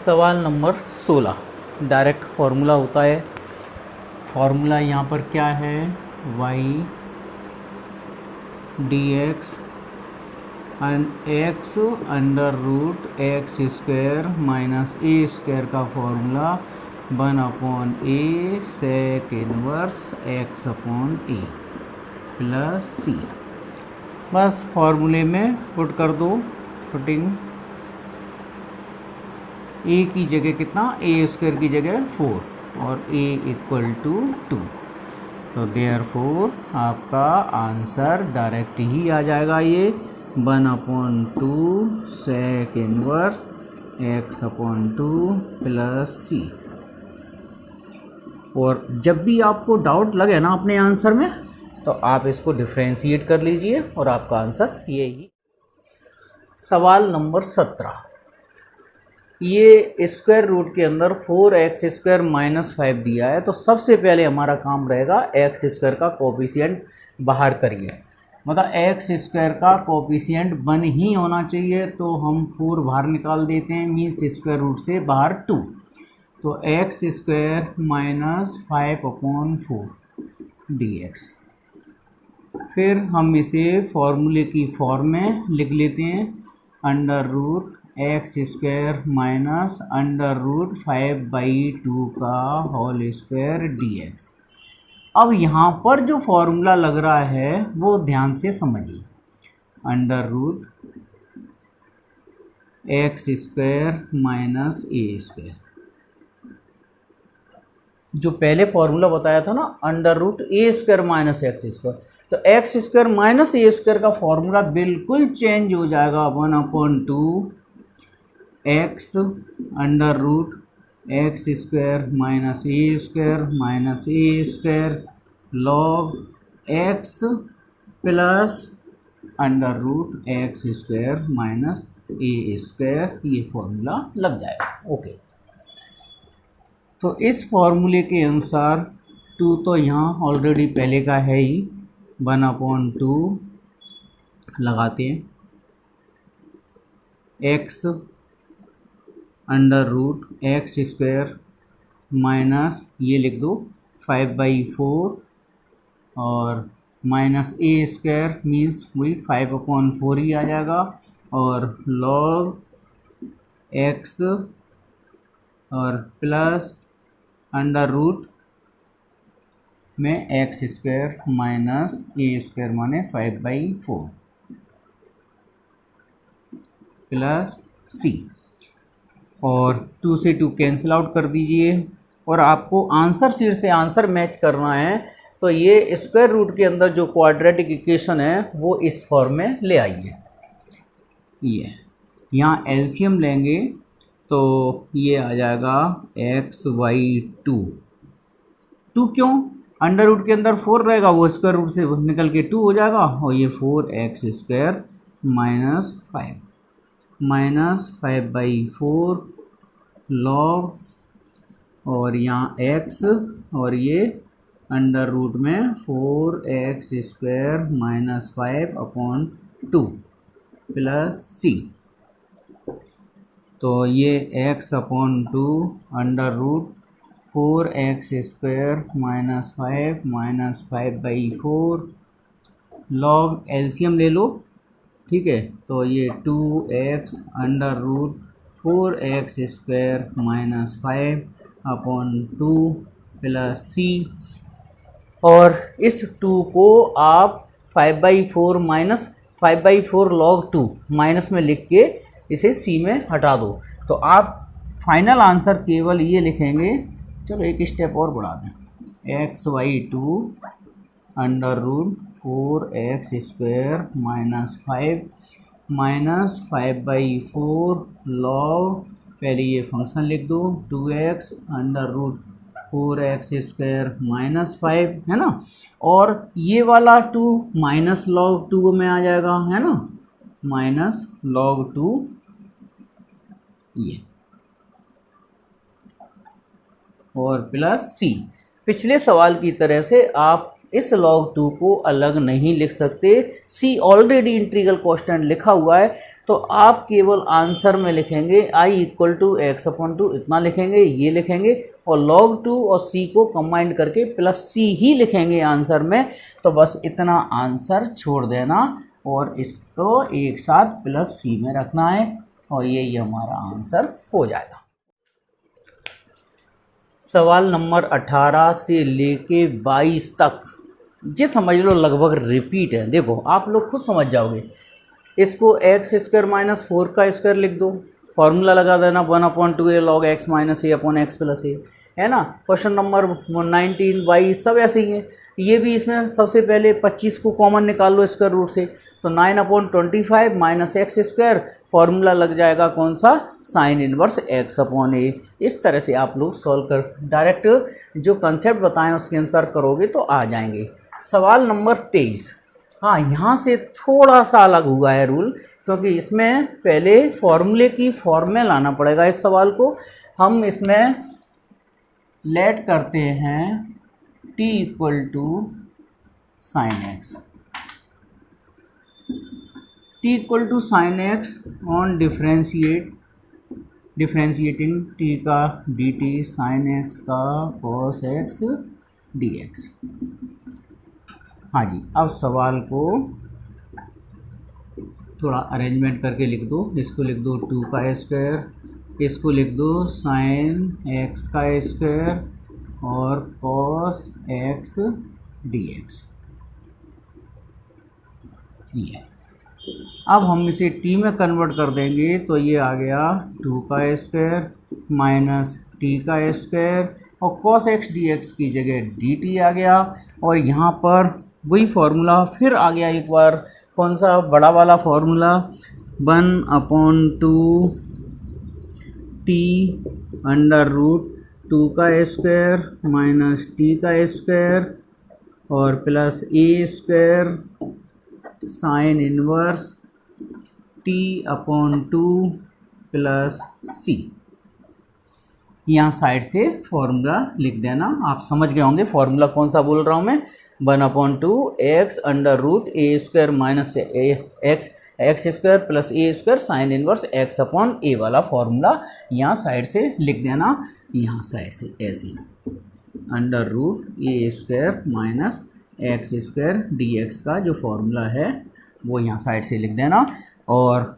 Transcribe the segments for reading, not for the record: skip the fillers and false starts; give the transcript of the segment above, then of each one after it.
सवाल number 16 direct formula होता है। फार्मूला यहाँ पर क्या है, y dx x under root x square minus a square का formula 1/a sec inverse x upon a plus c। बस फार्मूले में पुट कर दो। पुटिंग a की जगह कितना, a स्क्वायर की जगह 4 और a इक्वल टू 2। तो देयरफॉर आपका आंसर डायरेक्ट ही आ जाएगा, ये 1/2 sec inverse x upon 2 plus c। और जब भी आपको डाउट लगे ना अपने आंसर में, तो आप इसको डिफ्रेंशिएट कर लीजिए और आपका आंसर यही। सवाल नंबर 17, ये स्क्वायर रूट के अंदर 4x स्क्वायर माइनस 5 दिया है। तो सबसे पहले हमारा काम रहेगा एक्स स्क्वायर का कोफिशिएंट बाहर करिए। मतलब एक्स स्क्वायर का कोफिशिएंट 1 ही होना चाहिए, तो हम 4 बाहर निकाल देते हैं, मीन्स स्क्वायर रूट से बाहर 2। तो एक्स स्क्वायर माइनस 5/4 dx। फिर हम इसे फॉर्मूले की फॉर्म में लिख लेते हैं, under root x square minus under root 5/2 का होल स्क्वायर dx। अब यहाँ पर जो फॉर्मूला लग रहा है वो ध्यान से समझिए। Under root x square minus a square, जो पहले फॉर्मूला बताया था ना, under root a square minus x square, तो x square minus a square का फॉर्मूला बिल्कुल चेंज हो जाएगा। 1/2 x under root x square minus a square log x plus under root x square minus a square, ये formula लग जाएगा। Okay, तो इस फॉर्मूले के अनुसार 2 तो यहाँ ऑलरेडी पहले का है ही, 1/2 लगाते हैं x under root x square minus ये लिख दो 5/4 और माइनस ए स्क्वायर मीन्स वही 5/4 ही आ जाएगा, और लॉग एक्स और प्लस अंडर रूट में x square minus a square माने 5/4 प्लस सी। और 2 से 2 कैंसिल आउट कर दीजिए। और आपको आंसर शीट से आंसर मैच करना है, तो ये स्क्वायर रूट के अंदर जो क्वाड्रेटिक इक्वेशन है वो इस फॉर्म में ले आइए। ये यहाँ एलसीएम लेंगे तो ये आ जाएगा xy2। 2 क्यों, अंडर रूट के अंदर 4 रहेगा, वो स्क्वायर रूट से निकल के 2 हो जाएगा, और ये 4x square minus 5 minus 5/4 log, और यहाँ x और ये अंडर रूट में 4x square minus 5/2 plus c। तो ये x/2 under root 4x square minus 5 minus 5/4 log LCM ले लो, ठीक है। तो ये 2x under root 4x square minus 5/2 plus c। और इस 2 को आप 5/4 माइनस 5/4 लॉग 2 माइनस में लिख के इसे c में हटा दो, तो आप फाइनल आंसर केवल ये लिखेंगे। चलो एक स्टेप और बढ़ा दें, xy2 under root 4x square minus 5 minus 5/4 log, पहले ये फंक्शन लिख दो 2x under root 4x square minus 5, है ना। और ये वाला 2 माइनस लॉग 2 में आ जाएगा, है ना, माइनस लॉग 2 ये, और प्लस c। पिछले सवाल की तरह से आप इस log 2 को अलग नहीं लिख सकते। सी ऑलरेडी इंटीग्रल कांस्टेंट लिखा हुआ है, तो आप केवल आंसर में लिखेंगे i equal to x upon two, इतना लिखेंगे, ये लिखेंगे और log 2 और c को कंबाइंड करके प्लस c ही लिखेंगे आंसर में। तो बस इतना आंसर छोड़ देना और इसको एक साथ प्लस c में रखना है और यही हमारा आंसर हो जाएगा। सवाल नंबर 18 से लेके 22 तक ये समझ लो लगभग रिपीट है। देखो आप लोग खुद समझ जाओगे। इसको एक्स स्क्वायर माइनस 4 का स्क्वायर लिख दो, फॉर्मूला लगा देना 1/2 लॉग एक्स माइनस ए अपॉन एक्स प्लस ए, है ना। क्वेश्चन नंबर 19 22 सब ऐसे ही है। ये भी इसमें सबसे पहले 25 को कॉमन निकाल लो स्क्वायर रूट से, तो 9/25 माइनस एक्स स्क्वायर, फॉर्मूला लग जाएगा कौन सा, साइन इनवर्स एक्स अपॉन ए। इस तरह से आप लोग सॉल्व कर डायरेक्ट जो कंसेप्ट बताएं उसके अनुसार करोगे तो आ जाएंगे। सवाल नंबर 23, हाँ यहाँ से थोड़ा सा अलग हुआ है रूल, क्योंकि इसमें पहले फॉर्मूले की फॉर्म में लाना पड़ेगा। इस सवाल को हम इसमें लेट करते हैं t equal to sine x, t equal to sine x on differentiating t का dt साइन एक्स का cos एक्स dx। हाँ जी, अब सवाल को थोड़ा अरेंजमेंट करके लिख दो। इसको लिख दो 2 का स्क्वायर, इसको लिख दो साइन एक्स का स्क्वायर और cos एक्स dx। ये अब हम इसे t में कन्वर्ट कर देंगे तो ये आ गया 2 का स्क्वायर माइनस t का स्क्वायर और cos एक्स dx की जगह dt आ गया। और यहाँ पर वही फार्मूला फिर आ गया एक बार, कौन सा, बड़ा वाला फार्मूला 1/2 t अंडर रूट 2 का स्क्वायर माइनस t का स्क्वायर और plus a square sine inverse t upon 2 plus c। यहाँ साइड से फॉर्मूला लिख देना। आप समझ गए होंगे फॉर्मूला कौन सा बोल रहा हूँ मैं, 1/2 x under root a square minus x square plus a square sine inverse x upon a वाला फॉर्मूला यहाँ साइड से लिख देना। यहाँ साइड से ऐसे under root a square minus x square d x का जो फॉर्मूला है वो यहाँ साइड से लिख देना और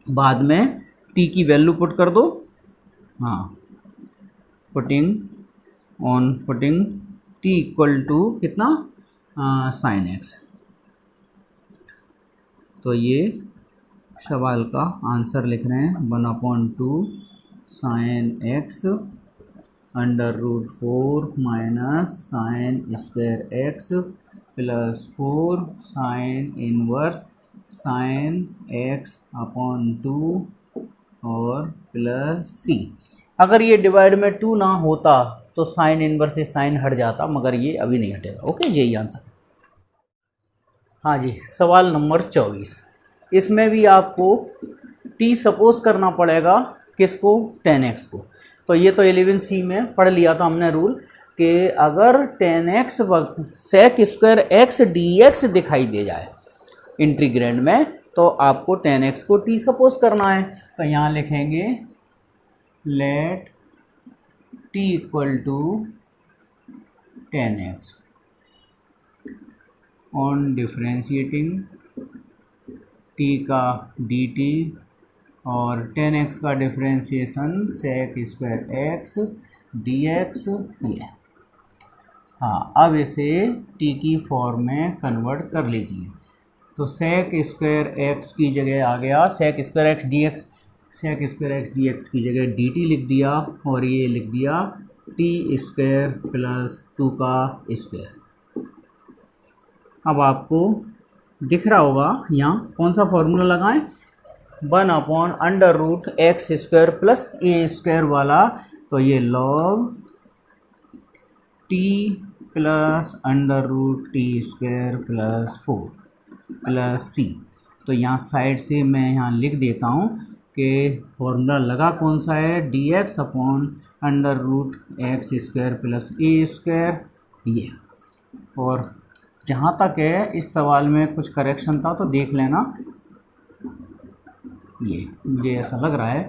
बाद में टी की वैल्यू पुट कर दो। हाँ, पुटिंग टी इक्वल टू कितना, साइन एक्स। तो ये सवाल का आंसर लिख रहे हैं 1/2 sine x under root 4 minus sine square x plus 4 sine inverse sine x upon 2 और प्लस सी। अगर ये डिवाइड में 2 ना होता तो साइन इनवर्स से साइन हट जाता, मगर ये अभी नहीं हटेगा। ओके, यही आंसर। हाँ जी, सवाल नंबर 24, इसमें भी आपको t सपोज करना पड़ेगा, किसको, 10x को। तो ये तो 11C में पढ़ लिया था हमने रूल कि अगर 10x sec square x dx दिखाई दे जाए इंटीग्रेंड में तो आपको 10x को t सपोज करना है। तो यहाँ लिखेंगे let t equal to 10x on differentiating t का dt और 10x का differentiation sec square x dx ये। हाँ, अब इसे t की फॉर्म में कन्वर्ट कर लीजिए। तो sec स्क्वायर x की जगह आ गया sec square x dx, sec square x dx की जगह dt लिख दिया और ये लिख दिया t स्क्वायर प्लस 2 का स्क्वायर। अब आपको दिख रहा होगा यहाँ कौन सा फॉर्मूला लगाएं, 1/√x square plus a square वाला। तो ये log t plus √t square plus 4 plus c। तो यहाँ साइड से मैं यहाँ लिख देता हूँ कि फॉर्मूला लगा कौन सा है, dx upon √x square plus a square ये। और जहाँ तक है इस सवाल में कुछ करेक्शन था तो देख लेना। ये मुझे ऐसा लग रहा है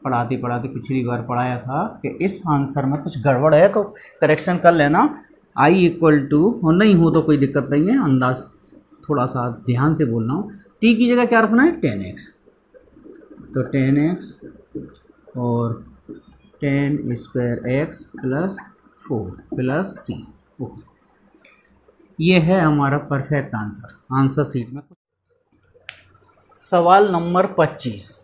पढ़ाते पढ़ाते पिछली बार पढ़ाया था कि इस आंसर में कुछ गड़बड़ है, तो करेक्शन कर लेना। आई इक्वल टू, और नहीं हो तो कोई दिक्कत नहीं है, अंदाज थोड़ा सा ध्यान से बोल रहा हूँ। टी की जगह क्या रखना है 10x, तो 10x और 10 स्क्वायर एक्स प्लस 4 प्लस सी। ओके, ये है हमारा परफेक्ट आंसर। आंसर सीट में सवाल नंबर 25,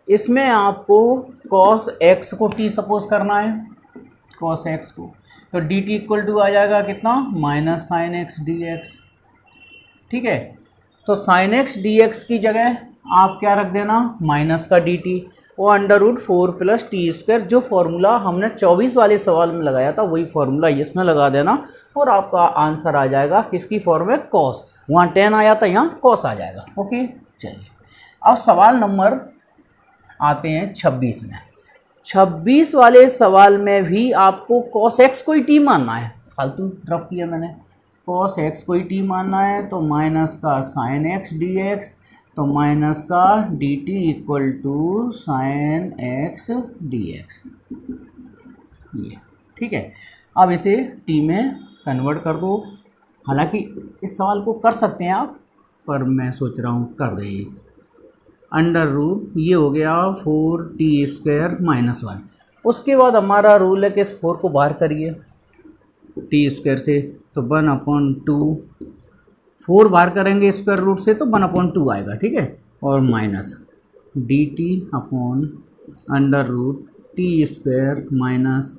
इसमें आपको cos x को t सपोज करना है, cos x को, तो dt इक्वल टू आ जाएगा कितना, minus sine x d x. ठीक है, तो साइन एक्स डी एक्स की जगह आप क्या रख देना, माइनस का dt, वो under root 4 plus t square, जो फॉर्मूला हमने 24 वाले सवाल में लगाया था वही फॉर्मूला इसमें लगा देना और आपका आंसर आ जाएगा किसकी फॉर्म में, कॉस। वहाँ 10 आया था, यहाँ कॉस आ जाएगा। ओके, चलिए अब सवाल नंबर आते हैं 26 में। 26 वाले सवाल में भी आपको cos x को ही t मानना है, फालतू ड्रॉप किया मैंने, cos x को ही t मानना है, तो माइनस का साइन x dx, तो माइनस का dt equal to sine x dx। ये ठीक है, अब इसे t में कन्वर्ट कर दो। हालांकि इस सवाल को कर सकते हैं आप, पर मैं सोच रहा हूँ कर दें। अंडर रूट ये हो गया 4t स्क्वायर माइनस 1। उसके बाद हमारा रूल है कि इस 4 को बाहर करिए t स्क्वायर से, तो 1/2, 4 बाहर करेंगे स्क्वायर रूट से तो 1/2 आएगा। ठीक है, और minus dt upon under root t square minus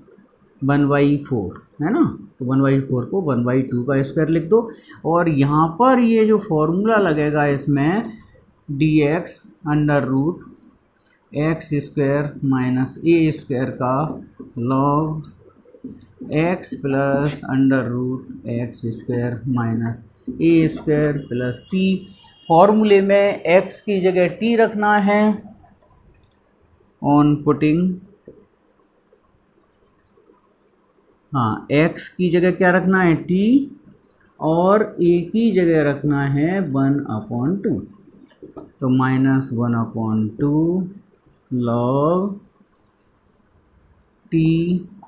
1/4 है ना, तो 1/4 को 1/2 का स्क्वायर लिख दो। और यहाँ पर ये जो फॉर्मूला लगेगा इसमें dx under root x square minus a square का log x plus under root x square minus a square plus c. फॉर्मूले में x की जगह t रखना है, ऑन पुटिंग, हाँ x की जगह क्या रखना है t, और a की जगह रखना है 1/2, तो minus 1/2 log t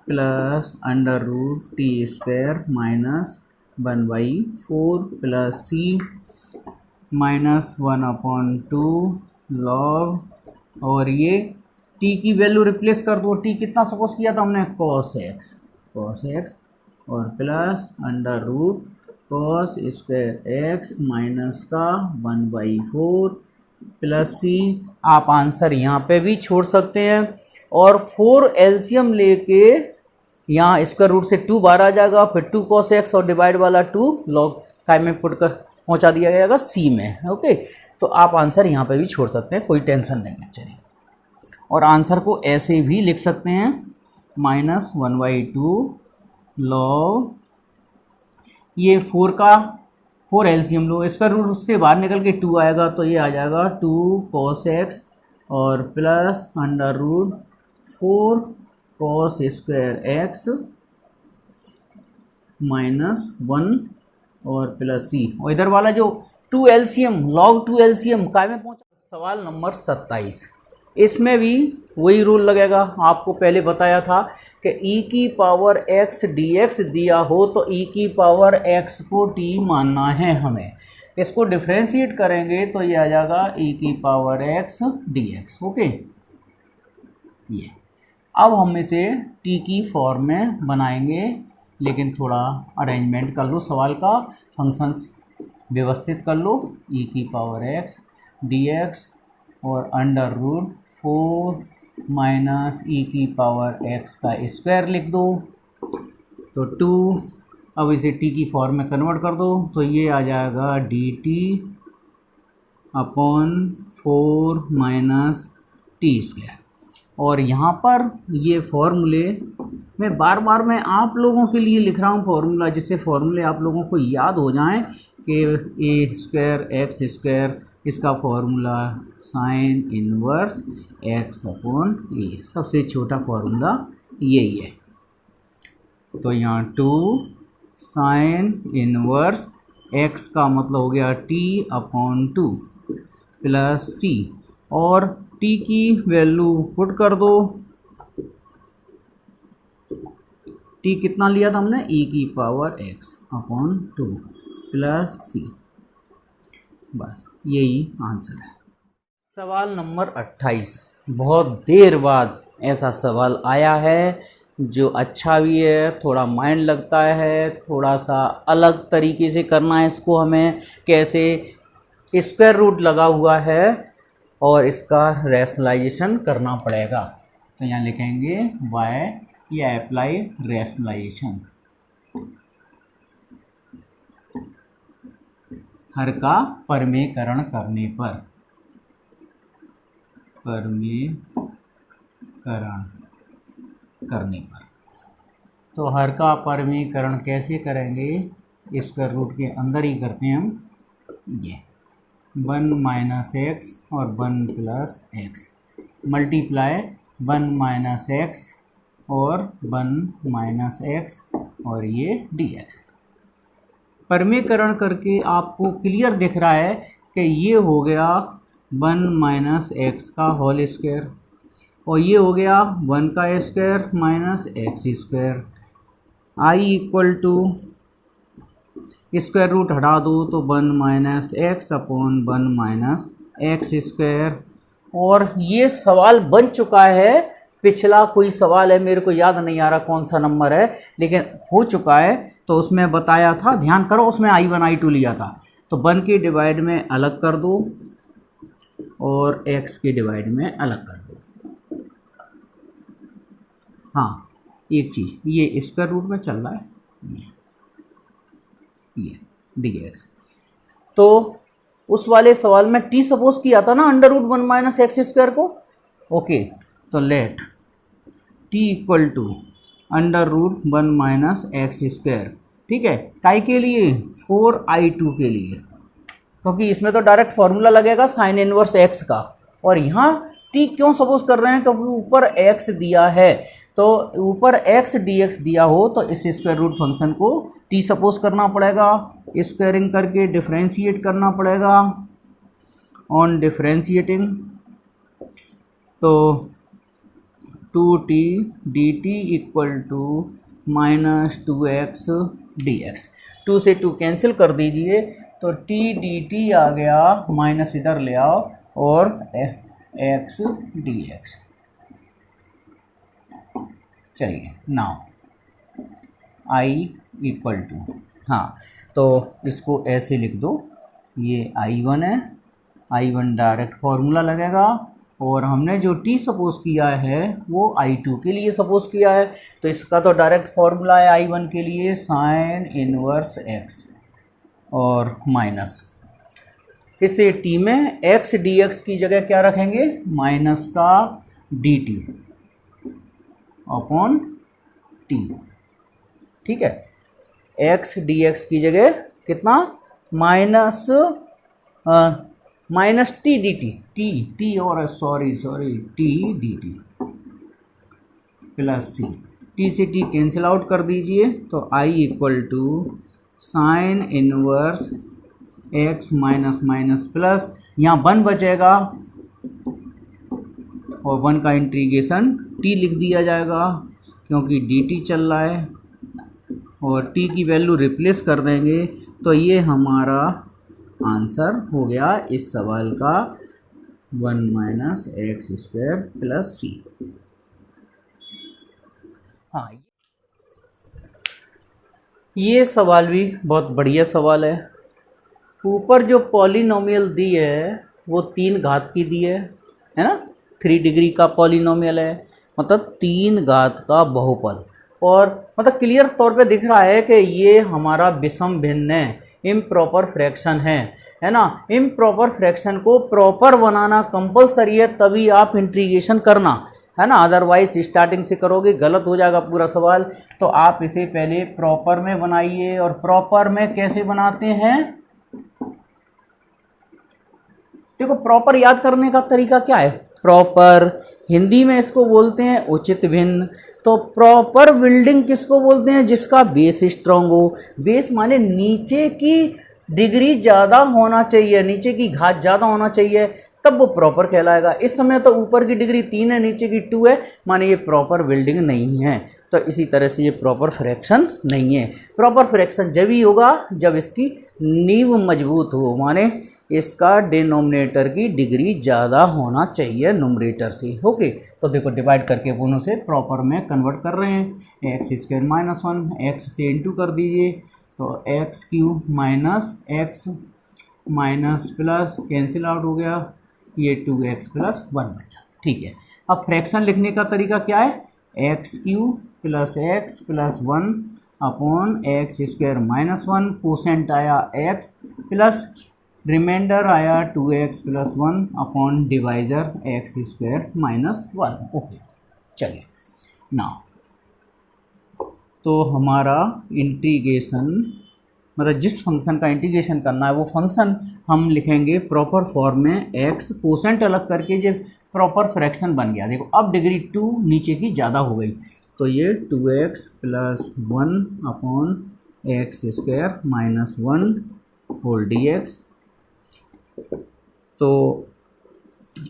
plus under root t square minus 1/4 plus c minus 1/2 log, और ये t की वैल्यू रिप्लेस कर दो। t कितना सपोज किया था हमने, cos x और plus under root cos square x minus का 1/4 प्लस सी। आप आंसर यहाँ पे भी छोड़ सकते हैं, और 4 एलसीएम लेके यहाँ स्क्वायर रूट से 2 बाहर आ जाएगा, फिर 2 cos x और डिवाइड वाला 2 लॉग काय में पुट कर पहुँचा दिया जाएगा सी में। ओके, तो आप आंसर यहाँ पे भी छोड़ सकते हैं, कोई टेंशन नहीं है। चलिए, और आंसर को ऐसे भी लिख सकते हैं, माइनस 1/2 लॉग, ये 4 एलसीएम लो, इसका रूट से बाहर निकल के 2 आएगा, तो ये आ जाएगा 2 cos x और plus under root 4 cos square x minus 1 और प्लस सी, और इधर वाला जो 2 एलसीएम लॉग 2 एलसीएम काय में पहुंचा। सवाल नंबर 27, इसमें भी वही रूल लगेगा। आपको पहले बताया था कि e की पावर x dx दिया हो तो e की पावर x को t मानना है हमें। इसको डिफ्रेंशिएट करेंगे तो ये आ जाएगा e की पावर x dx। ओके, ये अब हम इसे t की फॉर्म में बनाएंगे, लेकिन थोड़ा अरेंजमेंट कर लो सवाल का, फंक्शंस व्यवस्थित कर लो। e की पावर x dx और अंडर रूट 4 माइनस e की पावर x का स्क्वायर लिख दो, तो 2। अब इसे t की फॉर्म में कन्वर्ट कर दो, तो ये आ जाएगा dt upon 4 minus T square. और यहाँ पर ये फॉर्मूले मैं बार बार मैं आप लोगों के लिए लिख रहा हूँ फॉर्मूला, जिससे फॉर्मूले आप लोगों को याद हो जाएं कि ए स्क्वायर एक्स स्क्वायर, इसका formula sine inverse x upon a, सबसे छोटा फॉर्मूला यही है। तो यहाँ 2 साइन इनवर्स x का मतलब हो गया t/2 प्लस c, और t की वैल्यू पुट कर दो। t कितना लिया था हमने, e⁻x/2 प्लस c। बस यही आंसर है। सवाल नंबर 28, बहुत देर बाद ऐसा सवाल आया है जो अच्छा भी है, थोड़ा माइंड लगता है, थोड़ा सा अलग तरीके से करना है इसको हमें। कैसे, स्क्वायर रूट लगा हुआ है और इसका रैशनलाइजेशन करना पड़ेगा। तो यहाँ लिखेंगे बाय या अप्लाई रैशनलाइजेशन, हर का परमेकरण करने पर, तो हर का परमीकरण कैसे करेंगे, स्क्वायर रूट के अंदर ही करते हैं हम। ये 1 - x और 1 + x मल्टीप्लाई 1 - x और 1 - x और ये dx। परमीकरण करके आपको क्लियर दिख रहा है कि ये हो गया 1 - x का होल स्क्वायर, और ये हो गया 1 का square minus x square. I equal to square root हटा दो तो 1 - x/1 - x स्क्वायर। और ये सवाल बन चुका है, पिछला कोई सवाल है, मेरे को याद नहीं आ रहा कौन सा नंबर है, लेकिन हो चुका है। तो उसमें बताया था, ध्यान करो, उसमें I1 I2 लिया था। तो 1 के डिवाइड में अलग कर दो और x के डिवाइड में अलग कर दो। हाँ, एक चीज़, ये स्क्वायर रूट में चल रहा है, ये dx। तो उस वाले सवाल में t सपोज किया था ना √1 - x स्क्वायर को। ओके, तो let t equal to √1 - x square, ठीक है, काई के लिए, 4i2 के लिए, क्योंकि इसमें तो डायरेक्ट फॉर्मूला लगेगा साइन इनवर्स x का। और यहाँ t क्यों सपोज कर रहे हैं, क्योंकि ऊपर x दिया है, तो ऊपर x dx दिया हो तो इस स्क्वायर रूट फंक्शन को t सपोज करना पड़ेगा, स्क्वायरिंग करके डिफरेंशिएट करना पड़ेगा। ऑन डिफरेंशिएटिंग तो 2t dt equal to -2x dx, 2 से 2 कैंसिल कर दीजिए तो t dt आ गया, माइनस इधर ले आओ और x dx। चलिए नाउ i इक्वल टू, हाँ, तो इसको ऐसे लिख दो, ये I1 है, I1 डायरेक्ट फॉर्मूला लगेगा, और हमने जो t सपोज किया है वो I2 के लिए सपोज किया है, तो इसका तो डायरेक्ट फॉर्मूला है I1 के लिए साइन इनवर्स x और माइनस, इसे t में x dx की जगह क्या रखेंगे, माइनस का dt अपॉन t, ठीक है, x dx की जगह कितना, माइनस टी डी टी और sorry t d t plus c, t से टी कैंसिल आउट कर दीजिए तो I equal to sine inverse x minus minus plus, यहाँ 1 बचेगा और 1 का इंटीग्रेशन t लिख दिया जाएगा क्योंकि dt चल रहा है, और t की वैल्यू रिप्लेस कर देंगे तो ये हमारा आंसर हो गया इस सवाल का 1 - x² प्लस c। हाँ, ये सवाल भी बहुत बढ़िया सवाल है। ऊपर जो पॉलिनोमियल दी है वो 3 घात की दी है ना, 3 डिग्री का पॉलिनोमियल है, मतलब 3 घात का बहुपद, और मतलब क्लियर तौर पे दिख रहा है कि ये हमारा विषम भिन्न है, इम्प्रॉपर फ्रैक्शन है ना। इम्प्रॉपर फ्रैक्शन को प्रॉपर बनाना कंपलसरी है, तभी आप इंटीग्रेशन करना, है ना, अदरवाइज स्टार्टिंग से करोगे गलत हो जाएगा पूरा सवाल। तो आप इसे पहले प्रॉपर में बनाइए, और प्रॉपर में कैसे बनाते हैं, देखो प्रॉपर याद करने का तरीका क्या है, प्रॉपर, हिंदी में इसको बोलते हैं उचित भिन्न। तो प्रॉपर बिल्डिंग किसको बोलते हैं? जिसका बेस स्ट्रांग हो। बेस माने नीचे की डिग्री ज़्यादा होना चाहिए, नीचे की घात ज़्यादा होना चाहिए, तब वो प्रॉपर कहलाएगा। इस समय तो ऊपर की डिग्री 3 है, नीचे की 2 है, माने ये प्रॉपर बिल्डिंग नहीं है। तो इसी तरह से ये प्रॉपर फ्रैक्शन नहीं है। प्रॉपर फ्रैक्शन जब ही होगा जब इसकी नींव मजबूत हो, माने इसका डिनोमिनेटर की डिग्री ज़्यादा होना चाहिए न्यूमरेटर से। ओके, तो देखो डिवाइड करके दोनों से प्रॉपर में कन्वर्ट कर रहे हैं। एक्स स्क्वायर माइनस 1 एक्स से इंटू कर दीजिए, तो x cube minus x minus plus cancel out हो गया, ये 2x प्लस 1 बचा। ठीक है, अब फ्रैक्शन लिखने का तरीका क्या है? X cube plus x plus 1 upon x square minus 1, quotient आया x प्लस रिमाइंडर आया 2x plus 1 upon divisor x square minus 1। Okay, चलिए नाउ तो हमारा इंटीग्रेशन मतलब जिस फंक्शन का इंटीग्रेशन करना है वो फंक्शन हम लिखेंगे प्रॉपर फॉर्म में। एक्स कोसेंट अलग करके जब प्रॉपर फ्रैक्शन बन गया, देखो अब डिग्री 2 नीचे की ज़्यादा हो गई, तो ये 2x plus 1 upon x square minus 1 whole dx। तो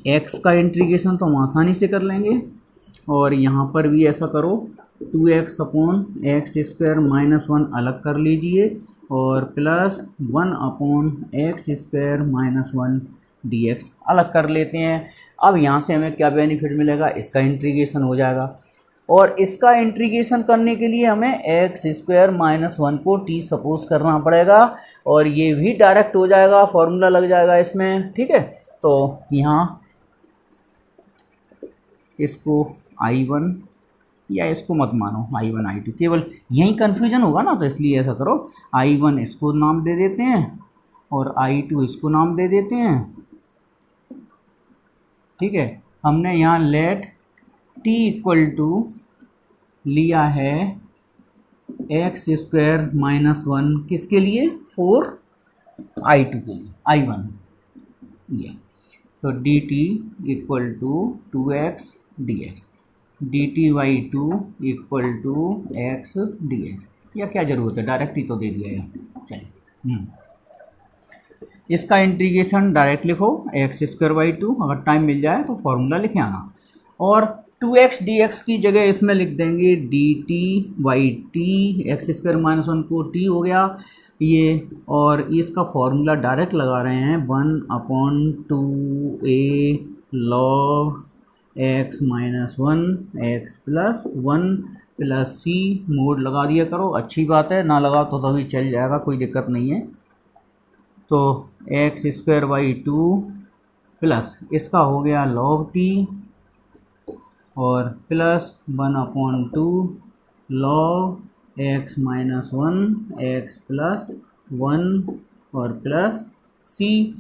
x का इंटीग्रेशन तो हम आसानी से कर लेंगे, और यहाँ पर भी ऐसा करो, 2x upon x square minus 1 अलग कर लीजिए और plus 1 upon x square minus 1 dx अलग कर लेते हैं। अब यहाँ से हमें क्या बेनिफिट मिलेगा? इसका इंटीग्रेशन हो जाएगा, और इसका इंटीग्रेशन करने के लिए हमें एक्स स्क्वायर माइनस 1 को t सपोज करना पड़ेगा, और ये भी डायरेक्ट हो जाएगा, फॉर्मूला लग जाएगा इसमें। ठीक है, तो यहाँ इसको I1 या इसको मत मानो I1 I2, केवल यही कन्फ्यूजन होगा ना, तो इसलिए ऐसा करो, I1 इसको नाम दे देते हैं और I2 इसको नाम दे देते हैं। ठीक है, हमने यहाँ लेट t इक्वल टू लिया है एक्स स्क्वायर माइनस 1 किसके लिए? 4 I2 के लिए, I1 ये। तो dt equal to 2x dx, dt/2 equal to x dx। या क्या ज़रूरत है, डायरेक्ट ही तो दे दिया है। चलिए इसका इंटीग्रेशन डायरेक्ट लिखो, एक्स स्क्वायर बाई 2, अगर टाइम मिल जाए तो फॉर्मूला लिखे आना, और 2x dx की जगह इसमें लिख देंगे dt/t, एक्स स्क्वायर माइनस 1 को t हो गया ये, और इसका फॉर्मूला डायरेक्ट लगा रहे हैं 1/2a log x minus 1 x plus 1 plus c, mode लगा दिया करो, अच्छी बात है, ना लगाओ तो तभी चल जाएगा, कोई दिक्कत नहीं है। तो एक्स स्क्वायर बाई 2 प्लस इसका हो गया log t और plus 1/2 log x minus 1 x plus 1 और प्लस c,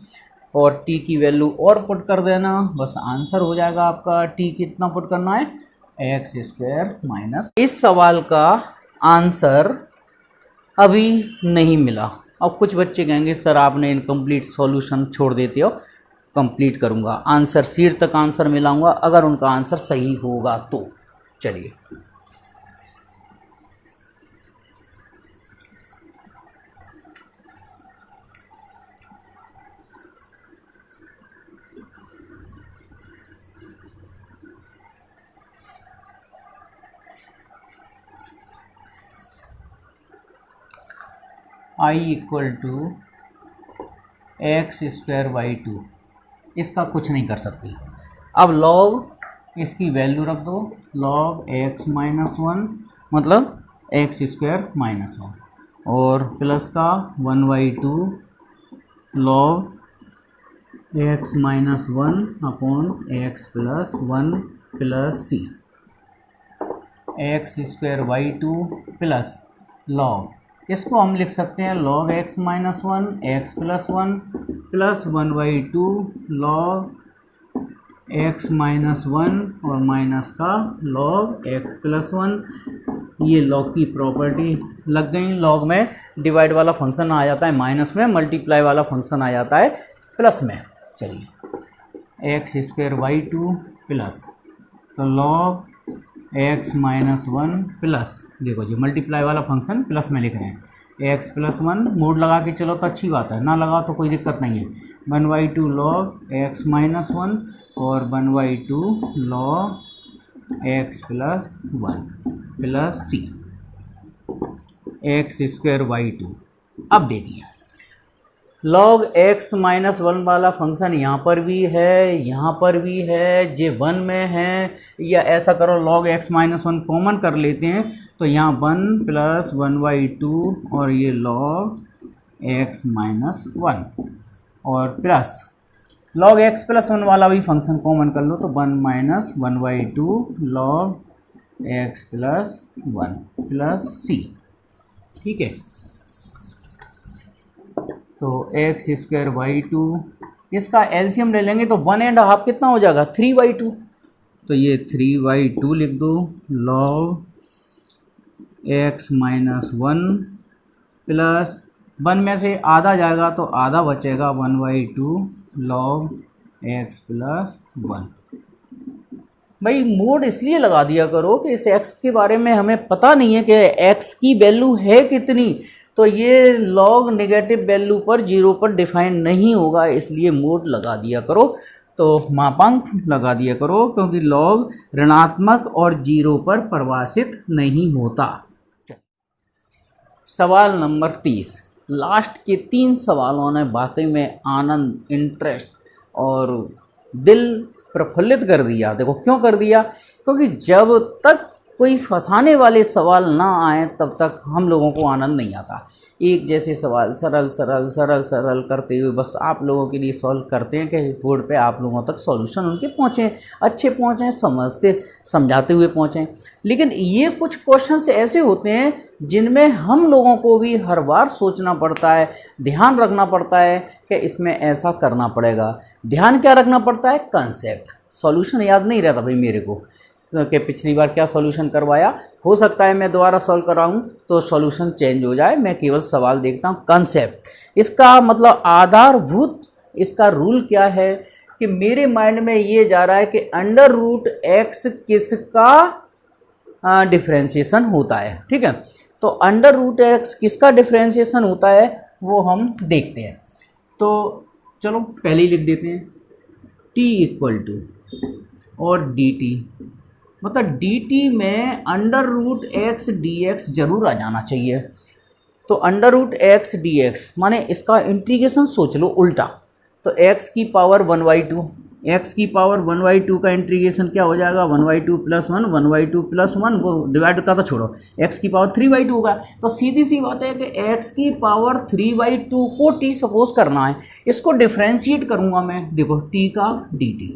और t की वैल्यू और पुट कर देना, बस आंसर हो जाएगा आपका। t कितना पुट करना है? X square minus. इस सवाल का आंसर अभी नहीं मिला। अब कुछ बच्चे कहेंगे सर आपने इनकम्प्लीट सॉल्यूशन छोड़ देते हो, कंप्लीट करूँगा, आंसर सीट तक आंसर मिलाऊंगा अगर उनका आंसर सही होगा तो। चलिए I equal to x square by 2, इसका कुछ नहीं कर सकती। अब लॉग इसकी वैल्यू रख दो, लॉग एक्स माइनस 1 मतलब एक्स स्क्वायर माइनस 1, और प्लस का 1/2 log x minus 1 upon x plus 1 plus c, x square by 2 plus log, इसको हम लिख सकते हैं log x minus 1 x plus 1 plus 1/2 log x minus 1 और माइनस का log x प्लस 1। ये log की प्रॉपर्टी लग गई। log में डिवाइड वाला फंक्शन आ जाता है माइनस में, मल्टीप्लाई वाला फंक्शन आ जाता है प्लस में। चलिए x square Y two plus, तो log x minus one plus, देखो जी मल्टीप्लाई वाला फंक्शन प्लस में लिख रहे हैं, एक्स प्लस वन, मोड लगा के चलो तो अच्छी बात है, ना लगाओ तो कोई दिक्कत नहीं है। 1/2 लॉग एक्स माइनस वन और 1/2 log x plus one plus c x square Y two. अब देखिए लॉग एक्स माइनस वन वाला फंक्शन यहाँ पर भी है, यहाँ पर भी है, जे वन में है, या ऐसा करो log x minus one common कर लेते हैं, तो यहाँ 1 प्लस 1/2 और ये लॉग एक्स माइनस वन और plus log x plus one वाला भी फंक्शन कॉमन कर लो, तो 1 minus 1/2 log x plus one plus c. ठीक है, तो एक्स स्क्वायर वाई टू, इसका एलसीएम ले लेंगे तो 1.5 कितना हो जाएगा 3/2, तो ये 3/2 लिख दो, log x minus one plus 1 में से आधा जाएगा तो आधा बचेगा 1/2 लॉग एक्स प्लस वन। भाई मोड इसलिए लगा दिया करो कि इस एक्स के बारे में हमें पता नहीं है कि एक्स की वैल्यू है कितनी, तो ये लॉग नेगेटिव वैल्यू पर 0 पर डिफाइन नहीं होगा, इसलिए मोड लगा दिया करो, तो मापांक लगा दिया करो, क्योंकि लॉग ऋणात्मक और 0 पर परिभाषित नहीं होता। सवाल नंबर 30, लास्ट के 3 सवालों ने वाकई में आनंद, इंटरेस्ट और दिल प्रफुल्लित कर दिया। देखो क्यों कर दिया, क्योंकि जब तक कोई फंसाने वाले सवाल ना आए तब तक हम लोगों को आनंद नहीं आता। एक जैसे सवाल सरल सरल सरल सरल करते हुए बस आप लोगों के लिए सॉल्व करते हैं कि बोर्ड पे आप लोगों तक सॉल्यूशन उनके पहुँचें, अच्छे पहुँचें, समझते समझाते हुए पहुँचें। लेकिन ये कुछ क्वेश्चंस ऐसे होते हैं जिनमें हम लोगों को भी हर बार सोचना पड़ता है, ध्यान रखना पड़ता है कि इसमें ऐसा करना पड़ेगा। ध्यान क्या रखना पड़ता है, कंसेप्ट। सॉल्यूशन याद नहीं रहता भाई मेरे को कि पिछली बार क्या सॉल्यूशन करवाया, हो सकता है मैं दोबारा सॉल्व कराऊं तो सॉल्यूशन चेंज हो जाए, मैं केवल सवाल देखता हूं। कंसेप्ट, इसका मतलब आधारभूत इसका रूल क्या है कि मेरे माइंड में ये जा रहा है कि अंडर रूट एक्स किसका डिफ्रेंशिएशन होता है। ठीक है, तो अंडर रूट एक्स किसका डिफ्रेंशिएशन होता है वो हम देखते हैं। तो चलो पहले ही लिख देते हैं, t इक्वल टू और dt, मतलब dt में under root x d x जरूर आ जाना चाहिए। तो under root x d x माने इसका इंटीग्रेशन सोच लो उल्टा, तो x की पावर 1/2, x की पावर 1/2 का इंटीग्रेशन क्या हो जाएगा 1/2 प्लस 1, 1/2 प्लस 1 वो डिवाइड का तो छोड़ो, x की पावर 3/2 होगा। तो सीधी सी बात है कि x की पावर 3/2 को t सपोज करना है, इसको डिफ्रेंशिएट करूँगा मैं, देखो t का dt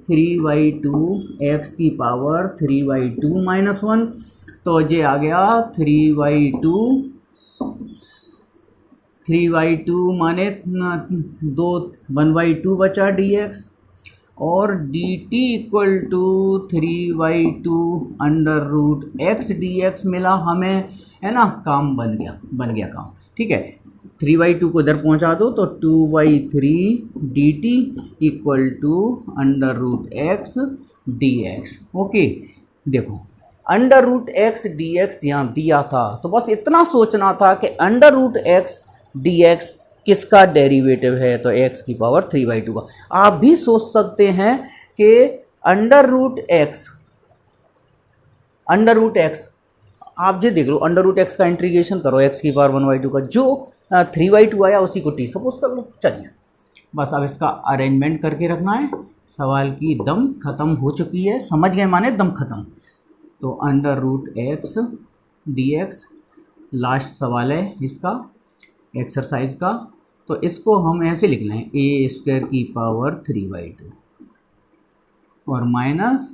3/2 x की पावर 3/2 माइनस 1, तो ये आ गया 3/2 माने 1/2 बचा dx और dt equal to 3/2 under root x dx मिला हमें, है ना, काम बन गया काम। ठीक है, 3/2 को इधर पहुंचा दो तो 2/3 dt equal to under root x dx। Okay, देखो अंडर रूट एक्स dx यहाँ दिया था, तो बस इतना सोचना था कि अंडर रूट एक्स dx किसका डेरिवेटिव है, तो x की पावर 3/2 का। आप भी सोच सकते हैं कि अंडर रूट एक्स आप जो देख लो, अंडर रूट एक्स का इंटीग्रेशन करो x की पावर 1/2 का, जो 3/2 आया उसी को t सपोज कर लो। चलिए बस अब इसका अरेंजमेंट करके रखना है, सवाल की दम खत्म हो चुकी है, समझ गए माने दम खत्म। तो under root x dx last सवाल है इसका एक्सरसाइज का, तो इसको हम ऐसे लिख लें a² की पावर 3/2 और माइनस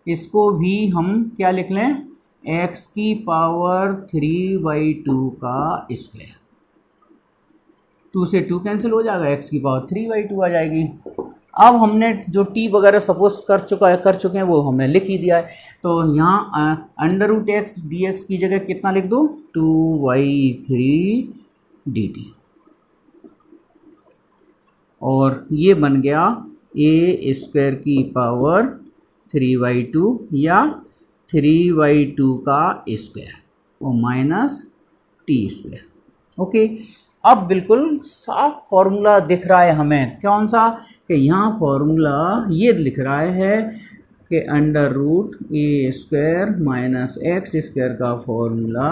इसको भी हम क्या लिख लें x की पावर 3/2 का स्क्वायर, 2 से 2 कैंसिल हो जाएगा, x की पावर 3/2 आ जाएगी। अब हमने जो t वगैरह सपोज कर चुके हैं वो हमने लिख ही दिया है, तो यहाँ अंडर रूट एक्स dx की जगह कितना लिख दो 2/3 dt और ये बन गया ए स्क्वायर की पावर 3/2 या 3/2 का स्क्वायर और माइनस टी स्क्वायर। ओके, अब बिल्कुल साफ फॉर्मूला दिख रहा है हमें, कौन सा, कि यहाँ फॉर्मूला ये लिख रहा है कि under root a square minus x square का फॉर्मूला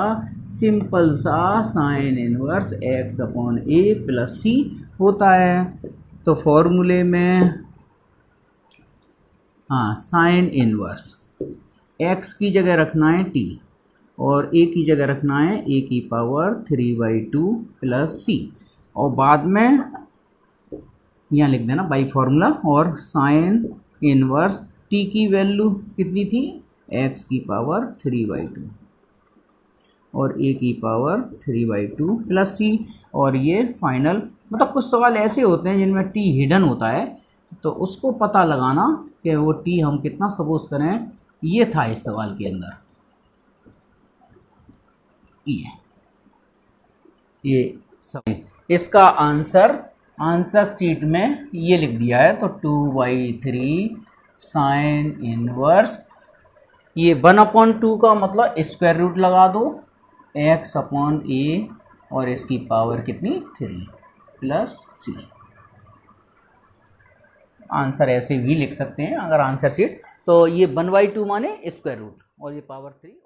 सिंपल सा साइन इनवर्स एक्स अपॉन ए प्लस सी होता है। तो फॉर्मूले में हाँ, साइन इनवर्स एक्स की जगह रखना है टी और ए की जगह रखना है ए की पावर 3/2 प्लस सी, और बाद में यहाँ लिख देना बाई फॉर्मूला, और साइन इनवर्स टी की वैल्यू कितनी थी, एक्स की पावर 3/2 और ए की पावर 3/2 प्लस सी। और ये फाइनल, मतलब कुछ सवाल ऐसे होते हैं जिनमें टी हिडन होता है, तो उसको पता लगाना कि वो टी हम कितना सपोज करें, ये था इस सवाल के अंदर। ये सब इसका आंसर शीट में ये लिख दिया है। तो 2/3 साइन इनवर्स, ये 1/2 का मतलब स्क्वायर रूट लगा दो एक्स अपॉन ए और इसकी पावर कितनी 3 प्लस सी। आंसर ऐसे भी लिख सकते हैं अगर आंसर शीट, तो ये 1/2 माने स्क्वायर रूट और ये पावर 3।